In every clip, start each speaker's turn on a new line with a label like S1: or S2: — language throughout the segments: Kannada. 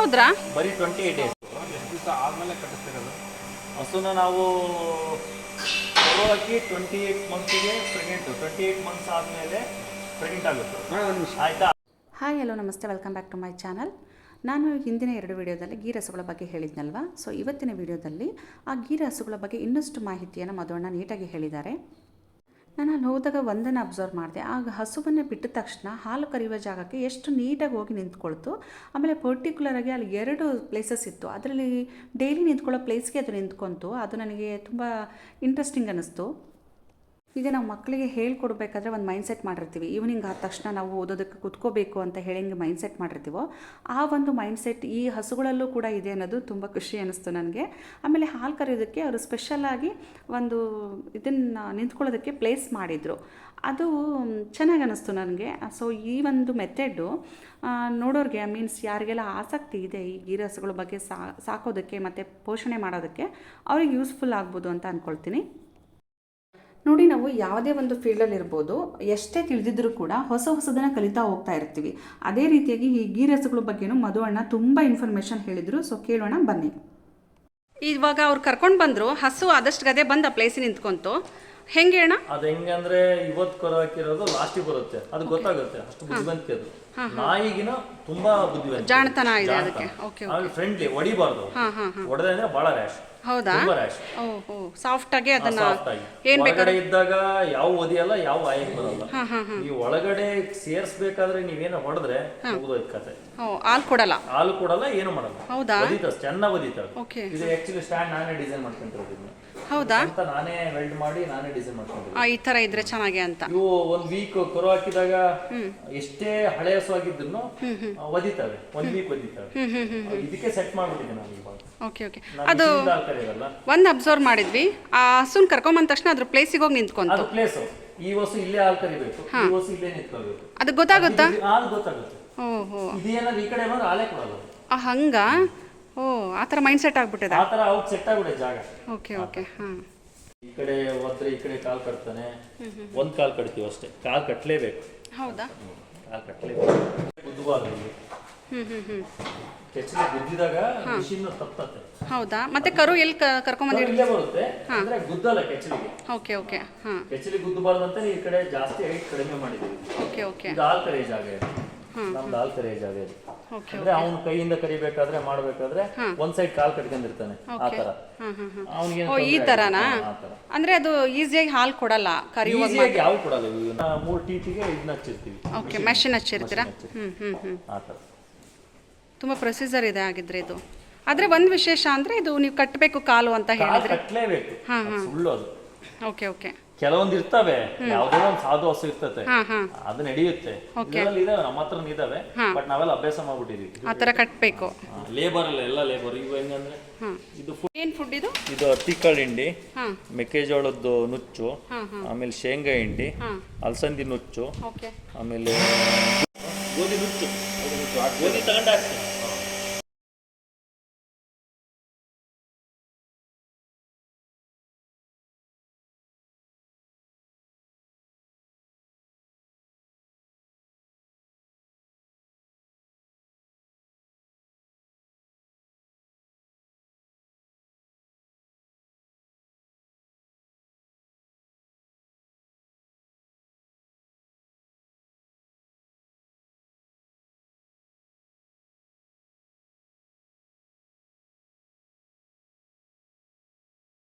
S1: ಹೌದ್ರಾ?
S2: ಬರೀ 28 ಡೇಸ್ ದಿವಸ ಆದಮೇಲೆ ಕಟ್ಟಿಸ್ತಿರೋದು. ಹಸುನ ನಾವು ಹಾಕಿ 28 ಮಂತ್ಸಿಗೆ ಪ್ರೆಗ್ನೆಂಟ್, 28 ಮಂತ್ಸ್ ಆದಮೇಲೆ ಪ್ರೆಗ್ನೆಂಟ್ ಆಗುತ್ತೆ. ಆಯಿತಾ?
S1: ಹಾಯ್, ಹಲೋ, ನಮಸ್ತೆ, welcome back to my channel. ನಾನು ಹಿಂದಿನ 2 ವಿಡಿಯೋದಲ್ಲಿ ಗೀ ಹಸುಗಳ ಬಗ್ಗೆ ಹೇಳಿದ್ನಲ್ವಾ. ಸೊ ಇವತ್ತಿನ ವಿಡಿಯೋದಲ್ಲಿ ಆ ಗೀ ಹಸುಗಳ ಬಗ್ಗೆ ಇನ್ನಷ್ಟು ಮಾಹಿತಿಯನ್ನು ಮಧುವಣ್ಣ ನೀಟಾಗಿ ಹೇಳಿದ್ದಾರೆ. ನಾನು ಅಲ್ಲಿ ಹೋದಾಗ ಒಂದನ್ನು ಅಬ್ಸರ್ವ್ ಮಾಡಿದೆ. ಆಗ ಹಸುವನ್ನು ಬಿಟ್ಟ ತಕ್ಷಣ ಹಾಲು ಕರೆಯುವ ಜಾಗಕ್ಕೆ ಎಷ್ಟು ನೀಟಾಗಿ ಹೋಗಿ ನಿಂತ್ಕೊಳ್ತು. ಆಮೇಲೆ ಪರ್ಟಿಕ್ಯುಲರಾಗಿ ಅಲ್ಲಿ 2 ಪ್ಲೇಸಸ್ ಇತ್ತು. ಅದರಲ್ಲಿ ಡೈಲಿ ನಿಂತ್ಕೊಳ್ಳೋ ಪ್ಲೇಸ್ಗೆ ಅದು ನಿಂತ್ಕೊಂತು. ಅದು ನನಗೆ ತುಂಬ ಇಂಟ್ರೆಸ್ಟಿಂಗ್ ಅನ್ನಿಸ್ತು. ಈಗ ನಾವು ಮಕ್ಕಳಿಗೆ ಹೇಳ್ಕೊಡ್ಬೇಕಾದ್ರೆ ಒಂದು ಮೈಂಡ್ಸೆಟ್ ಮಾಡಿರ್ತೀವಿ. ಈವ್ನಿಂಗ್ ಆದ ತಕ್ಷಣ ನಾವು ಓದೋದಕ್ಕೆ ಕೂತ್ಕೋಬೇಕು ಅಂತ ಹೇಳಿ ಮೈಂಡ್ಸೆಟ್ ಮಾಡಿರ್ತೀವೋ, ಆ ಒಂದು ಮೈಂಡ್ಸೆಟ್ ಈ ಹಸುಗಳಲ್ಲೂ ಕೂಡ ಇದೆ ಅನ್ನೋದು ತುಂಬ ಖುಷಿ ಅನ್ನಿಸ್ತು ನನಗೆ. ಆಮೇಲೆ ಹಾಲು ಕರೆಯೋದಕ್ಕೆ ಅವರು ಸ್ಪೆಷಲಾಗಿ ಒಂದು ಇದನ್ನು ನಿಂತ್ಕೊಳ್ಳೋದಕ್ಕೆ ಪ್ಲೇಸ್ ಮಾಡಿದರು. ಅದು ಚೆನ್ನಾಗಿ ಅನ್ನಿಸ್ತು ನನಗೆ. ಸೊ ಈ ಒಂದು ಮೆಥೆಡು ನೋಡೋರಿಗೆ, ಮೀನ್ಸ್ ಯಾರಿಗೆಲ್ಲ ಆಸಕ್ತಿ ಇದೆ ಈ ಗೀ ಹಸುಗಳ ಬಗ್ಗೆ ಸಾಕೋದಕ್ಕೆ ಮತ್ತು ಪೋಷಣೆ ಮಾಡೋದಕ್ಕೆ, ಅವ್ರಿಗೆ ಯೂಸ್ಫುಲ್ ಆಗ್ಬೋದು ಅಂತ ಅಂದ್ಕೊಳ್ತೀನಿ. ನೋಡಿ, ನಾವು ಯಾವುದೇ ಒಂದು ಫೀಲ್ಡಲ್ಲಿ ಇರ್ಬೋದು, ಎಷ್ಟೇ ತಿಳಿದಿದ್ರೂ ಕೂಡ ಹೊಸದನ್ನು ಕಲಿತಾ ಹೋಗ್ತಾ ಇರ್ತೀವಿ. ಅದೇ ರೀತಿಯಾಗಿ ಈ ಗೀ ಹಸುಗಳ ಬಗ್ಗೆನೂ ಮಧುವಣ್ಣ ತುಂಬ ಇನ್ಫಾರ್ಮೇಷನ್ ಹೇಳಿದರು. ಸೊ ಕೇಳೋಣ ಬನ್ನಿ. ಇವಾಗ ಅವ್ರು ಕರ್ಕೊಂಡು ಬಂದರು, ಹಸು ಆದಷ್ಟು ಗದೆ ಬಂದು ಆ ಪ್ಲೇಸಿಗೆ ನಿಂತ್ಕೊಂತು. ಹೆಂಗೆ ಅಣ್ಣ?
S2: ಅದು ಹೆಂಗೆ ಅಂದ್ರೆ, ಇವತ್ತು ಕರು ಹಾಕಿರೋದು ಲಾಸ್ಟಿಗೆ ಬರುತ್ತೆ, ಅದು ಗೊತ್ತಾಗುತ್ತೆ. ಅಷ್ಟು ಬುದ್ಧಿವಂತಿಕೆ ಅದು. ನಾಯಿಗಿನ ತುಂಬಾ ಬುದ್ಧಿವಂತ,
S1: ಜಾಣತನ ಇದೆ ಅದಕ್ಕೆ. ಓಕೆ,
S2: ಫ್ರೆಂಡ್ಲಿ, ಹೊಡಿಬಾರ್ದು. ಹೊಡೆದ್ರೆ ಅಂದ್ರೆ ಬಹಳ ರ್ಯಾಶ್.
S1: ಹೌದಾ?
S2: ಓಹೋ,
S1: ಸಾಫ್ಟ್ ಆಗಿ ಅದನ್ನ
S2: ಏನ್ ಬೇಕಾದ್ರೆ ಇದ್ದಾಗ ಯಾವ ಒದಿಯಲ್ಲ, ಯಾವ ಆಯಕ್ ಬರಲ್ಲ. ನೀವು ಒಳಗಡೆ ಸೇರ್ಸ್ಬೇಕಾದ್ರೆ ನೀವೇನೋ ಹೊಡೆದ್ರೆ ಮುಗಿದೋಯ್ತು ಕತೆ.
S1: ಹಾಲು ಕೊಡಲ್ಲ,
S2: ಏನು ಮಾಡಲ್ಲ.
S1: ಹೌದಾ?
S2: ಚೆನ್ನಾಗಿ ಒದಿತಾಳೆ.
S1: ಓಕೆ.
S2: ಇದು ಆಕ್ಚುಲಿ ಸ್ಟ್ಯಾಂಡ್ ನಾನೇ ಡಿಸೈನ್ ಮಾಡ್ಕೊಂಡಿರೋದು.
S1: ಹೌದಾ?
S2: ಅಂತ ನಾನೇ ವೆಲ್ಡ್ ಮಾಡಿ ನಾನೇ ಡಿಸೈನ್ ಮಾಡ್ಕೊಂಡಿರೋದು.
S1: ಈ ತರ ಇದ್ರೆ ಚೆನ್ನಾಗಿ ಅಂತ.
S2: ಇವು 1 ವೀಕ್ ಕರು ಹಾಕಿದಾಗ ಎಷ್ಟೇ ಹಳೆ ಹಸುವಾಗಿದ್ರು ಒದಿತಾವೆ, 1 ವೀಕ್ ಒದಿತಾವೆ. ಇದಕ್ಕೆ ಸೆಟ್ ಮಾಡ್ಬಿಟ್ಟಿದ್ದೆ ನಾನು ಇವಾಗ.
S1: Okay okay. ಅದು ಒಂದು ಅಬ್ಸರ್ವ್ ಮಾಡಿದ್ವಿ, ಆ ಹಸುನ್ ಕರ್ಕೊಂಬಂದ ತಕ್ಷಣ ಅದ್ರ ಪ್ಲೇಸಿಗೆ ಹೋಗಿ ನಿಂತ್ಕೊಂತು.
S2: ಅದು ಪ್ಲೇಸ್, ಈ ಹಸು ಇಲ್ಲೇ ಹಾಲು ಕರಿಬೇಕು, ಈ ಹಸು ಇಲ್ಲೇ ನಿಂತ್ಕೊಳ್ಬೇಕು.
S1: ಅದು ಗೊತ್ತಾಗುತ್ತಾ?
S2: ಹಾಲು ಗೊತ್ತಾಗುತ್ತೆ.
S1: ಓಹೋ,
S2: ಇದೇನಾದ್ರು ಈ ಕಡೆ ಬಂದ್ರೆ ಹಾಲೇ ಕೊಡಲ್ಲ.
S1: ಹಂಗ? ಓ, ಆ ಥರ ಮೈಂಡ್ ಸೆಟ್ ಆಗ್ಬಿಟ್ಟಿದೆ.
S2: ಆ ಥರ ಅವ್ರು ಸೆಟ್ ಆಗ್ಬಿಟ್ಟೆ ಜಾಗ.
S1: Okay okay. ಹಾಂ,
S2: ಈ ಕಡೆ ಹೋದ್ರೆ ಈ ಕಡೆ ಕಾಲು ಕಟ್ತಾನೆ. 1 ಕಾಲು ಕಟ್ತೀವಿ ಅಷ್ಟೇ, ಕಾಲು ಕಟ್ಟಲೇಬೇಕು.
S1: ಹೌದಾ?
S2: ಕಾಲು ಕಟ್ಟಲೇಬೇಕು. ಗುದ್ದಬಾರ್ದು ಇಲ್ಲಿ. ಕೆಚ್ಚಲಿ ಗುದ್ದಿದಾಗ ಮಿಷಿನ್ ತಪ್ಪತ್ತೆ.
S1: ಹೌದಾ? ಮತ್ತೆ ಕರು ಎಲ್ಲಿ ಕರ್ಕೊಂಬಂದಿರಿ?
S2: ಇಲ್ಲೇ ಬರುತ್ತೆ, ಅಂದ್ರೆ ಗುದ್ದಲ್ಲ ಕೆಚ್ಚಲಿಗೆ.
S1: Okay okay. ಹಾಂ,
S2: ಕೆಚ್ಚಲಿ ಗುದ್ದಬಾರ್ದು ಅಂತ ಈ ಕಡೆ ಜಾಸ್ತಿ ಹೈಟ್ ಕಡಿಮೆ ಮಾಡಿದ್ದೀವಿ.
S1: Okay okay.
S2: ಇದು ಹಾಲು ಕರೆಯ ಜಾಗ ಇದೆ, ನಮ್ದು ಹಾಲು ಕರೆಯ ಜಾಗ ಇದೆ. ಅಂದ್ರೆ ಅವ್ನ ಕೈಯಿಂದ ಕರಿಬೇಕಾದ್ರೆ ಮಾಡ್ಬೇಕಾದ್ರೆ ಒಂದ್ ಸೈಡ್ ಕಾಲ್ ಕಟ್ಕೊಂಡಿರ್ತಾನೆ, ಆ ತರ.
S1: ಅವ್ನಿಗೆ ಈ ತರನಾ? ಅಂದ್ರೆ ಅದು ಈಸಿಯಾಗಿ ಹಾಲು ಕೊಡಲ್ಲ ಕರಿಯುವಾಗ?
S2: ಯಾವ ಕೊಡಲ್ಲ. 3 ಟೀಟಿಗೆ ಇದನ್ನ ಹಚ್ಚಿರ್ತೀವಿ.
S1: Okay, machine ಹಚ್ಚಿರ್ತೀರಾ?
S2: ಆ ತರ
S1: ತುಂಬಾ ಪ್ರೊಸೀಜರ್ ಇದೆ ಆಗಿದ್ರೆ ಇದು. ಆದ್ರೆ ಒಂದು ವಿಶೇಷ ಅಂದ್ರೆ ಇದು ನೀವು ಕಟ್ಟಬೇಕು ಕಾಲು ಅಂತ ಹೇಳಿದ್ರೆ.
S2: ಕಟ್ಟಲೇಬೇಕು, ಸುಳ್ಳು ಅದು.
S1: Okay okay.
S2: ಕೆಲವೊಂದು ಇರ್ತವೆ, ಯಾವುದೋ ಒಂದು ಸಾಧು ಹಸು ಇರ್ತದೆ, ಅದು ನಡೆಯುತ್ತೆ. ಇದಾವೆ, ನಮ್ಮ ಹತ್ರ ಇದಾವೆ, ಬಟ್ ನಾವೆಲ್ಲ ಅಭ್ಯಾಸ ಮಾಡ್ಬಿಟ್ಟಿದೀವಿ.
S1: ಆ ತರ ಕಟ್ಟಬೇಕು.
S2: ಲೇಬರ್ ಅಲ್ಲ, ಎಲ್ಲ ಲೇಬರ್. ಇವು ಹೆಂಗಂದ್ರೆ, ಇದು
S1: ಏನ್ ಫುಡ್ ಇದು?
S2: ಇದು ಹತ್ತಿಕಾಳು ಹಿಂಡಿ, ಮೆಕ್ಕೆಜೋಳದ್ದು ನುಚ್ಚು, ಆಮೇಲೆ ಶೇಂಗಾ ಹಿಂಡಿ, ಅಲಸಂದಿ ನುಚ್ಚು, ಆಮೇಲೆ ಗೋಧಿ ನುಚ್ಚು. ಗೋಧಿ ತಗೊಂಡು ಹಾಕ್ತೀನಿ.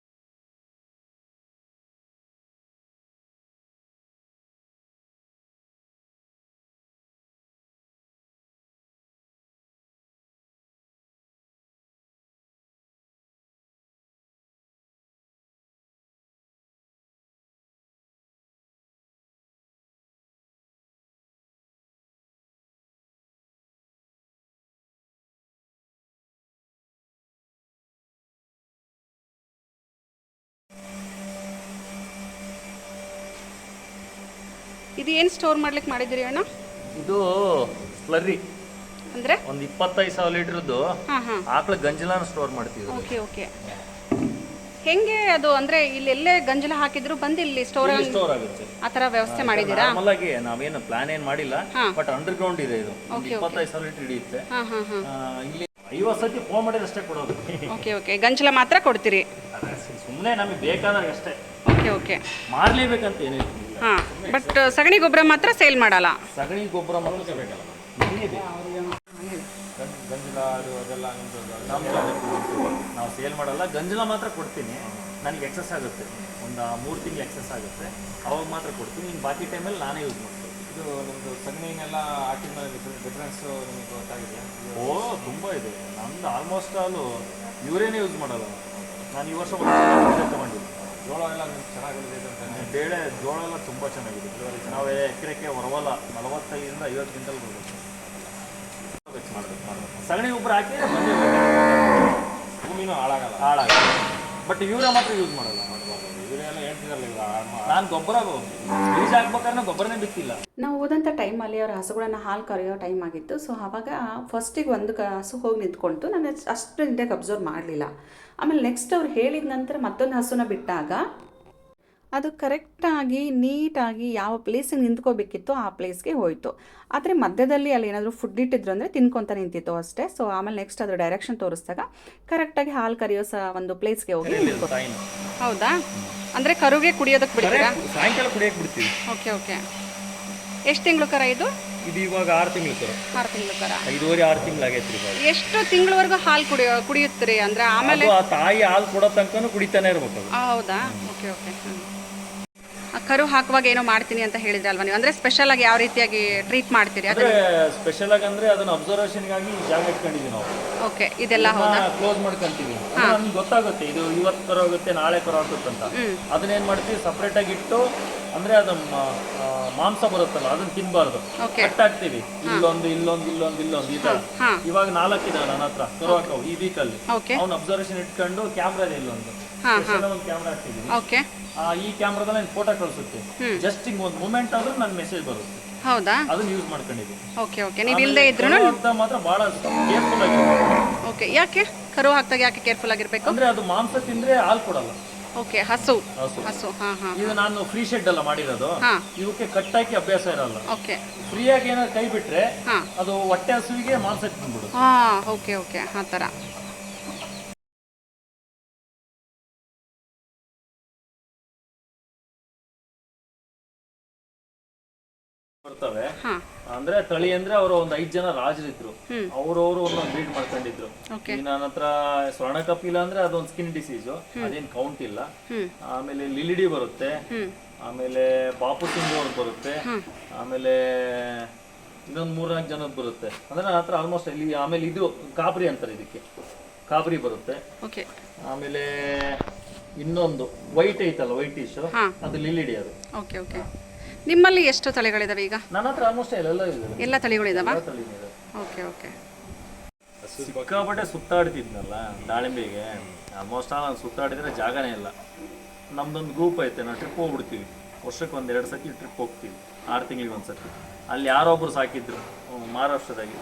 S1: ಇದು ಏನು ಸ್ಟೋರ್ ಮಾಡ್ಲಿಕ್ಕೆ ಮಾಡಿದಿರಿ ಅಣ್ಣ?
S2: ಇದು ಸ್ಲರ್ರಿ
S1: ಅಂದ್ರೆ
S2: ಒಂದು 25,000 ಲೀಟರ್ದು ಆಕಳ ಗಂಜಲನ ಸ್ಟೋರ್ ಮಾಡ್ತೀವಿ.
S1: Okay okay. ಹೆಂಗೆ ಅದು? ಅಂದ್ರೆ ಇಲ್ಲೆಲ್ಲೇ ಗಂಜಲ ಹಾಕಿದ್ರು ಬಂದು ಇಲ್ಲಿ ಸ್ಟೋರ್
S2: ಆಗುತ್ತೆ,
S1: ಆ ತರ ವ್ಯವಸ್ಥೆ ಮಾಡಿದ್ದೀರಾ?
S2: ನಾರ್ಮಲ್ ಆಗಿ ನಾವೇನು ಪ್ಲಾನ್ ಏನು ಮಾಡಿಲ್ಲ, ಬಟ್ ಅಂಡರ್ ಗ್ರೌಂಡ್ ಇದೆ. ಇದು 25,000 ಲೀಟರ್ ಹಿಡಿಯುತ್ತೆ. ಇಲ್ಲಿ 50 ಸತಿ ಫೋನ್ ಮಾಡಿದ್ರೆ ಅಷ್ಟೇ ಕೊಡೋದು.
S3: ಓಕೆ ಓಕೆ, ಗಂಜಲ ಮಾತ್ರ ಕೊಡ್ತೀರಿ?
S2: ಸುಮ್ಮನೆ ನಮಗೆ ಬೇಕಾದಾಗ ಅಷ್ಟೇ.
S3: ಓಕೆ ಓಕೆ,
S2: ಮಾರಲೇಬೇಕಂತ ಏನಿಲ್ಲ.
S3: ಹಾಂ, ಬಟ್ ಸಗಣಿ ಗೊಬ್ಬರ ಮಾತ್ರ ಸೇಲ್ ಮಾಡಲ್ಲ?
S2: ಸಗಣಿ ಗೊಬ್ಬರ ಮಾತ್ರ ಬೇಕಲ್ಲ, ಗಂಜಲ ಅದೆಲ್ಲ ನಾವು ಸೇಲ್ ಮಾಡಲ್ಲ. ಗಂಜಲ ಮಾತ್ರ ಕೊಡ್ತೀನಿ, ನನಗೆ ಎಕ್ಸಸ್ ಆಗುತ್ತೆ, ಒಂದು 3 ತಿಂಗಳು ಎಕ್ಸಸ್ ಆಗುತ್ತೆ, ಅವಾಗ ಮಾತ್ರ ಕೊಡ್ತೀನಿ. ಇನ್ನು ಬಾಕಿ ಟೈಮಲ್ಲಿ ನಾನೇ ಯೂಸ್ ಮಾಡ್ತೀನಿ.
S4: ಇದು ನಿಮ್ಮದು ಸಗಣಿನೆಲ್ಲ ಹಾಕಿದ ಮೇಲೆ ಡಿಫ್ರೆನ್ಸು ನಿಮಗೆ ಗೊತ್ತಾಗಿದೆಯಾ?
S2: ಓ, ತುಂಬ ಇದೆ. ನಮ್ದು ಆಲ್ಮೋಸ್ಟ್ ಆಲು ಇವರೇನೇ ಯೂಸ್ ಮಾಡಲ್ಲ. ನಾನು ಈ ವರ್ಷ ತಗೊಂಡಿದ್ದೆ.
S4: ಜೋಳ ಎಲ್ಲ ನಿಮ್ಗೆ ಚೆನ್ನಾಗಿ ಬೆಳೆದಿದೆ ಅಂತ.
S2: ಬೇಳೆ ಜೋಳ ಎಲ್ಲ ತುಂಬ ಚೆನ್ನಾಗಿದೆ. ನಾವು ಎಕರೆಗೆ ಹೊರವಲ್ಲ 45ರಿಂದ 50 ಕ್ವಿಂಟಲ್ ಬರುತ್ತೆ. ಮಾಡ್ಬೇಕು. ಸಗಣಿ ಗೊಬ್ಬರ ಹಾಕಿ
S4: ಭೂಮಿನೂ ಹಾಳಾಗಲ್ಲ.
S2: ಬಟ್ ಯೂರಿಯಾ ಮಾತ್ರ ಯೂಸ್ ಮಾಡಲ್ಲ.
S4: ಇವರೆಲ್ಲ ಹೇಳ್ತಿದ್ರಲ್ಲ ಈಗ
S2: ನಾನು ಗೊಬ್ಬರ ಬೀಜ ಹಾಕ್ಬೇಕಾದ್ರೆ ಗೊಬ್ಬರನೇ ಬಿತ್ತಿಲ್ಲ.
S1: ನಾವು ಹೋದಂಥ ಟೈಮಲ್ಲಿ ಅವರ ಹಸುಗಳನ್ನು ಹಾಲು ಕರೆಯೋ ಟೈಮ್ ಆಗಿತ್ತು. ಸೊ ಆವಾಗ ಫಸ್ಟಿಗೆ ಒಂದು ಹಸು ಹೋಗಿ ನಿಂತ್ಕೊಳ್ತು. ನಾನು ಅಷ್ಟು ಇಂದಾಗಿ ಅಬ್ಸರ್ವ್ ಮಾಡಲಿಲ್ಲ. ಆಮೇಲೆ ನೆಕ್ಸ್ಟ್ ಅವ್ರು ಹೇಳಿದ ನಂತರ ಮತ್ತೊಂದು ಹಸುನ ಬಿಟ್ಟಾಗ ಅದು ಕರೆಕ್ಟಾಗಿ ನೀಟಾಗಿ ಯಾವ ಪ್ಲೇಸಿಗೆ ನಿಂತ್ಕೋಬೇಕಿತ್ತು ಆ ಪ್ಲೇಸ್ಗೆ ಹೋಯಿತು. ಆದರೆ ಮಧ್ಯದಲ್ಲಿ ಅಲ್ಲಿ ಏನಾದರೂ ಫುಡ್ ಇಟ್ಟಿದ್ರು ಅಂದರೆ ತಿನ್ಕೊತ ನಿಂತಿತ್ತು ಅಷ್ಟೇ. ಸೊ ಆಮೇಲೆ ನೆಕ್ಸ್ಟ್ ಅದ್ರ ಡೈರೆಕ್ಷನ್ ತೋರಿಸಿದಾಗ ಕರೆಕ್ಟಾಗಿ ಹಾಲು ಕರೆಯೋ ಒಂದು ಪ್ಲೇಸ್ಗೆ ಹೋಗಿ
S2: ತಾಯಿನ.
S3: ಹೌದಾ? ಅಂದರೆ ಕರುಗೆ ಕುಡಿಯೋದಕ್ಕೆ ಬಿಡ್ತೀರಾ?
S2: ಸಾಯಂಕಾಲ ಕುಡಿಯೋಕೆ ಬಿಡ್ತೀವಿ.
S3: Okay okay. ಎಷ್ಟು ತಿಂಗಳು ಕರ ಇದು?
S2: ಇದು ಇವಾಗ 6 ತಿಂಗಳು ಕರ.
S3: 6 ತಿಂಗಳು ಕರ.
S2: 5.5-6 ತಿಂಗಳು ಆಗೈತ್ರಿ.
S3: ಎಷ್ಟು ತಿಂಗಳವರೆಗೂ ಹಾಲು ಕುಡಿಯುತ್ತೀರಿ? ಅಂದರೆ ಆಮೇಲೆ
S2: ಆ ತಾಯಿ ಹಾಲು ಕೊಡೋ ತನಕನೂ ಕುಡಿತಾನೆ ಇರ್ಬೇಕು.
S3: ಹೌದಾ? Okay okay. ಕರು ಹಾಕುವಾಗ ಏನೋ ಮಾಡ್ತೀನಿ ಅಂತ ಹೇಳಿದ್ರೆ ಅಲ್ವಾ ನೀವು? ಅಂದರೆ ಸ್ಪೆಷಲ್ ಆಗಿ ಯಾವ ರೀತಿಯಾಗಿ ಟ್ರೀಟ್ ಮಾಡ್ತೀರಿ?
S2: ಅಂದ್ರೆ ಸ್ಪೆಷಲ್ ಆಗಿ ಅಂದ್ರೆ ಅದನ್ನ ಅಬ್ಸರ್ವೇಷನ್ಗಾಗಿ ಜಾಗ ಇಟ್ಕೊಂಡಿದೀವಿ ನಾವು.
S3: ಓಕೆ, ಇದೆಲ್ಲ ಹೌದಾ?
S2: ಕ್ಲೋಸ್ ಮಾಡ್ಕೊಂತೀವಿ. ನಮ್ಗೆ ಗೊತ್ತಾಗುತ್ತೆ ಇದು ಇವತ್ತು ಕರ ಹೋಗುತ್ತೆ, ನಾಳೆ ಕರ ಹೋಗುತ್ತೆ ಅಂತ. ಅದನ್ನೇನ್ ಮಾಡ್ತೀವಿ, ಸಪ್ರೇಟ್ ಆಗಿ ಇಟ್ಟು ಅಂದ್ರೆ ಅದು ಮಾಂಸ ಬರುತ್ತಲ್ಲ ಅದನ್ನ ತಿನ್ಬಾರ್ದು, ಕಟ್ ಹಾಕ್ತಿವಿ. ಇಲ್ಲೊಂದು ಈ ತರ. ಇವಾಗ 4 ಇದಾವೆ ನನ್ನ ಹತ್ರ ಕರು ಹಾಕವು ಈ ವೀಕಲ್ಲಿ. ಅವ್ನ ಅಬ್ಸರ್ವೇಷನ್ ಇಟ್ಕೊಂಡು ಕ್ಯಾಮ್ರಾ ಇಲ್ಲೊಂದು ಕ್ಯಾಮ್ರಾ ಹಾಕ್ತಿದೀವಿ. ಈ ಕ್ಯಾಮ್ರಾದಲ್ಲಿ ಫೋಟೋ ಕಳಿಸುತ್ತೆ. ಜಸ್ಟ್ ಹಿಂಗ್ ಒಂದು ಮೂಮೆಂಟ್ ಆದ್ರೂ ನನ್ ಮೆಸೇಜ್ ಬರುತ್ತೆ.
S3: ಹೌದಾ?
S2: ಅದನ್ನ ಯೂಸ್ ಮಾಡ್ಕೊಂಡಿದ್ದೀವಿ.
S3: Okay okay. ನೀವು ಇಲ್ಲದೆ ಇದ್ರೂ
S2: ಮಾತ್ರ ಬಹಳ ಕೇರ್ಫುಲ್ ಆಗಿರ್ಬೇಕು.
S3: ಓಕೆ. ಯಾಕೆ ಕರು ಹಾಕ್ದಾಗ ಯಾಕೆ ಕೇರ್ಫುಲ್ ಆಗಿರ್ಬೇಕು?
S2: ಅಂದ್ರೆ ಅದು ಮಾಂಸ ತಿಂದ್ರೆ ಹಾಲು ಕೊಡಲ್ಲ.
S3: ಓಕೆ, ಹಸು.
S2: ಇದು ನಾನು ಫ್ರೀ ಶೆಡ್ ಎಲ್ಲ ಮಾಡಿರೋದು. ಇವಕ್ಕೆ ಕಟ್ ಹಾಕಿ ಅಭ್ಯಾಸ ಇರಲ್ಲ.
S3: ಓಕೆ.
S2: ಫ್ರೀ ಆಗಿ ಏನಾದ್ರು ಕೈ ಬಿಟ್ರೆ ಅದು ಹೊಟ್ಟೆ ಹಸುವಿಗೆ ಮಾಂಸ ತಿಂದ್ಬಿಡುತ್ತೆ.
S3: ಓಕೆ ಓಕೆ, ಆ ಥರ.
S2: ಬರ್ತವೆ ಅಂದ್ರೆ ತಳಿ ಅಂದ್ರೆ ಅವರು ಒಂದು 5 ಜನ ರಾಜರಿದ್ರು. ಅವ್ರವ್ರು ಒಂದೊಂದು ಬ್ರೀಡ್ ಮಾಡ್ಕೊಂಡಿದ್ರು. ನನ್ನ ಹತ್ರ ಸ್ವರ್ಣ ಕಪಿಲ ಅಂದ್ರೆ ಅದೊಂದು ಸ್ಕಿನ್ ಡಿಸೀಸ್, ಅದೇನ್ ಕೌಂಟ್ ಇಲ್ಲ. ಆಮೇಲೆ ಲಿಲಿಡಿ ಬರುತ್ತೆ, ಆಮೇಲೆ ಬಾಪು ಸಿಂಗ್ ಅವ್ರದ್ದು ಬರುತ್ತೆ, ಆಮೇಲೆ ಇನ್ನೊಂದು 3-4 ಜನದ್ದು ಬರುತ್ತೆ. ಅಂದ್ರೆ ನನ್ನ ಹತ್ರ ಆಲ್ಮೋಸ್ಟ್ ಇಲ್ಲಿ. ಆಮೇಲೆ ಇದು ಕಾಬ್ರಿ ಅಂತಾರೆ, ಇದಕ್ಕೆ ಕಾಬ್ರಿ ಬರುತ್ತೆ. ಆಮೇಲೆ ಇನ್ನೊಂದು ವೈಟ್ ಐತಲ್ಲ, ವೈಟ್ ಇಶ್, ಅದು ಲಿಲಿಡಿ. ಅದು
S3: ಓಕೆ ಓಕೆ. ನಿಮ್ಮಲ್ಲಿ ಎಷ್ಟು ತಳಿಗಳಿದಾವೆ ಈಗ?
S2: ನನ್ನ ಹತ್ರ ಆಲ್ಮೋಸ್ಟ್ ಎಲ್ಲ
S3: ತಳಿಗಳಿದಾವ. Okay okay.
S2: ಸಿಕ್ಕಾಪಟ್ಟೆ ಸುತ್ತಾಡ್ತಿದ್ನಲ್ಲ ದಾಳಿಂಬೆಗೆ. ಆಲ್ಮೋಸ್ಟ್ ನಾನು ಸುತ್ತಾಡಿದ್ರೆ ಜಾಗನೇ ಇಲ್ಲ. ನಮ್ದೊಂದು ಗ್ರೂಪ್ ಐತೆ, ನಾವು ಟ್ರಿಪ್ ಹೋಗ್ಬಿಡ್ತೀವಿ. ವರ್ಷಕ್ಕೆ 1-2 ಸತಿ ಟ್ರಿಪ್ ಹೋಗ್ತೀವಿ, 6 ತಿಂಗಳಿಗೆ ಒಂದ್ಸತಿ. ಅಲ್ಲಿ ಯಾರೊಬ್ರು ಸಾಕಿದ್ರು ಮಹಾರಾಷ್ಟ್ರದಾಗಿ,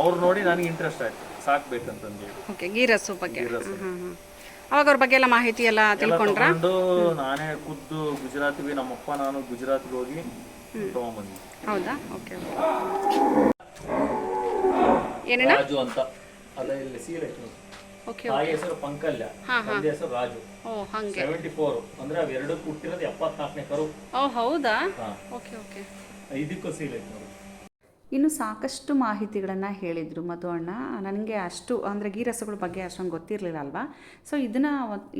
S2: ಅವ್ರು ನೋಡಿ ನನಗೆ ಇಂಟ್ರೆಸ್ಟ್ ಆಯ್ತು ಸಾಕ್ಬೇಕಂತಂದೇಳಿ.
S3: ಓಕೆ, ಗೀರಸು ಬಗ್ಗೆ. ಅವಾಗ ಅವ್ರ ಬಗ್ಗೆ ಎಲ್ಲ ಮಾಹಿತಿ ಎಲ್ಲ ತಿಳ್ಕೊಂಡ್ರ?
S2: ನಾನೇ ಖುದ್ದು ಗುಜರಾತಿಗೆ, ನಮ್ಮಪ್ಪ ನಾನು ಗುಜರಾತ್ಗೆ ಹೋಗಿ ತಗೊಂಡ್ಬಂದ್ವಿ.
S3: ಹೌದಾ? ಓಕೆ. ಏನೇನ
S2: ರಾಜು ಅಂತ ಅದ ಇಲ್ಲಿ ಸೀರೆ. ತಾಯಿ ಹೆಸರು ಪಂಕಲ್ಯ, ತಂದೆ ಹೆಸರು ರಾಜು. 74 ಅಂದ್ರೆ ಅವೆರಡು ಹುಟ್ಟಿರೋದು 74ನೇ ಕರು.
S3: ಹೌದಾ? Okay okay.
S2: ಇದಕ್ಕೂ ಸೀರೆ ನೋಡಿ.
S1: ಇನ್ನು ಸಾಕಷ್ಟು ಮಾಹಿತಿಗಳನ್ನು ಹೇಳಿದರು ಮಧು ಅಣ್ಣ. ನನಗೆ ಅಷ್ಟು ಅಂದರೆ ಗೀರಸುಗಳ ಬಗ್ಗೆ ಅಷ್ಟೊಂದು ಗೊತ್ತಿರಲಿಲ್ಲ ಅಲ್ವಾ. ಸೊ ಇದನ್ನು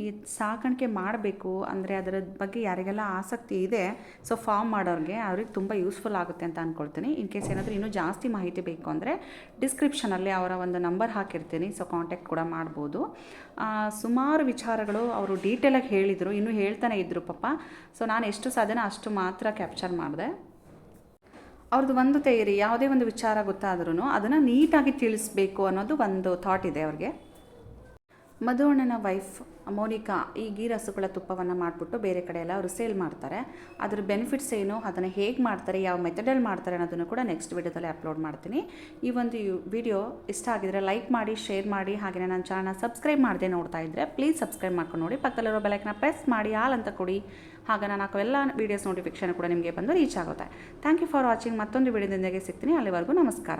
S1: ಈ ಸಾಕಾಣಿಕೆ ಮಾಡಬೇಕು ಅಂದರೆ ಅದರ ಬಗ್ಗೆ ಯಾರಿಗೆಲ್ಲ ಆಸಕ್ತಿ ಇದೆ, ಸೊ ಫಾರ್ಮ್ ಮಾಡೋರಿಗೆ ಅವ್ರಿಗೆ ತುಂಬ ಯೂಸ್ಫುಲ್ ಆಗುತ್ತೆ ಅಂತ ಅಂದ್ಕೊಳ್ತೀನಿ. ಇನ್ ಕೇಸ್ ಏನಾದರೂ ಇನ್ನೂ ಜಾಸ್ತಿ ಮಾಹಿತಿ ಬೇಕು ಅಂದರೆ ಡಿಸ್ಕ್ರಿಪ್ಷನಲ್ಲಿ ಅವರ ಒಂದು ನಂಬರ್ ಹಾಕಿರ್ತೀನಿ, ಸೊ ಕಾಂಟ್ಯಾಕ್ಟ್ ಕೂಡ ಮಾಡ್ಬೋದು. ಸುಮಾರು ವಿಚಾರಗಳು ಅವರು ಡೀಟೇಲಾಗಿ ಹೇಳಿದರು, ಇನ್ನೂ ಹೇಳ್ತಾನೆ ಇದ್ದರು ಪಾಪ. ಸೊ ನಾನು ಎಷ್ಟು ಸಾಧ್ಯನೋ ಅಷ್ಟು ಮಾತ್ರ ಕ್ಯಾಪ್ಚರ್ ಮಾಡಿದೆ. ಅವ್ರದ್ದು ಒಂದು ತೇರಿ, ಯಾವುದೇ ಒಂದು ವಿಚಾರ ಗೊತ್ತಾದ್ರೂ ಅದನ್ನು ನೀಟಾಗಿ ತಿಳಿಸ್ಬೇಕು ಅನ್ನೋದು ಒಂದು ಥಾಟ್ ಇದೆ ಅವ್ರಿಗೆ. ಮಧು ಅಣ್ಣನ ವೈಫ್ ಮೋನಿಕಾ ಈ ಗೀರಸುಗಳ ತುಪ್ಪವನ್ನು ಮಾಡಿಬಿಟ್ಟು ಬೇರೆ ಕಡೆ ಎಲ್ಲ ಅವರು ಸೇಲ್ ಮಾಡ್ತಾರೆ. ಅದ್ರ ಬೆನಿಫಿಟ್ಸ್ ಏನು, ಅದನ್ನು ಹೇಗೆ ಮಾಡ್ತಾರೆ, ಯಾವ ಮೆಥಡಲ್ಲಿ ಮಾಡ್ತಾರೆ ಅನ್ನೋದನ್ನು ಕೂಡ ನೆಕ್ಸ್ಟ್ ವಿಡಿಯೋದಲ್ಲಿ ಅಪ್ಲೋಡ್ ಮಾಡ್ತೀನಿ. ಈ ಒಂದು ವಿಡಿಯೋ ಇಷ್ಟ ಆಗಿದ್ರೆ ಲೈಕ್ ಮಾಡಿ, ಶೇರ್ ಮಾಡಿ, ಹಾಗೆಯೇ ನನ್ನ ಚಾನಲ್ನ ಸಬ್ಸ್ಕ್ರೈಬ್ ಮಾಡದೆ ನೋಡ್ತಾ ಇದ್ದರೆ ಪ್ಲೀಸ್ ಸಬ್ಸ್ಕ್ರೈಬ್ ಮಾಡ್ಕೊಂಡು ನೋಡಿ. ಪಕ್ಕದಲ್ಲಿರೋ ಬೆಲೈಕನ್ನ ಪ್ರೆಸ್ ಮಾಡಿ ಆಲ್ ಅಂತ ಕೊಡಿ. ಹಾಗೆ ನಾನು ಹಾಕೋ ಎಲ್ಲ ವೀಡಿಯೋಸ್ ನೋಟಿಫಿಕೇಷನ್ ಕೂಡ ನಿಮಗೆ ಬಂದು ರೀಚ್ ಆಗುತ್ತೆ. Thank you for watching. ಮತ್ತೊಂದು ವಿಡಿಯೋದೊಂದಿಗೆ ಸಿಗ್ತೀನಿ. ಅಲ್ಲಿವರೆಗೂ ನಮಸ್ಕಾರ.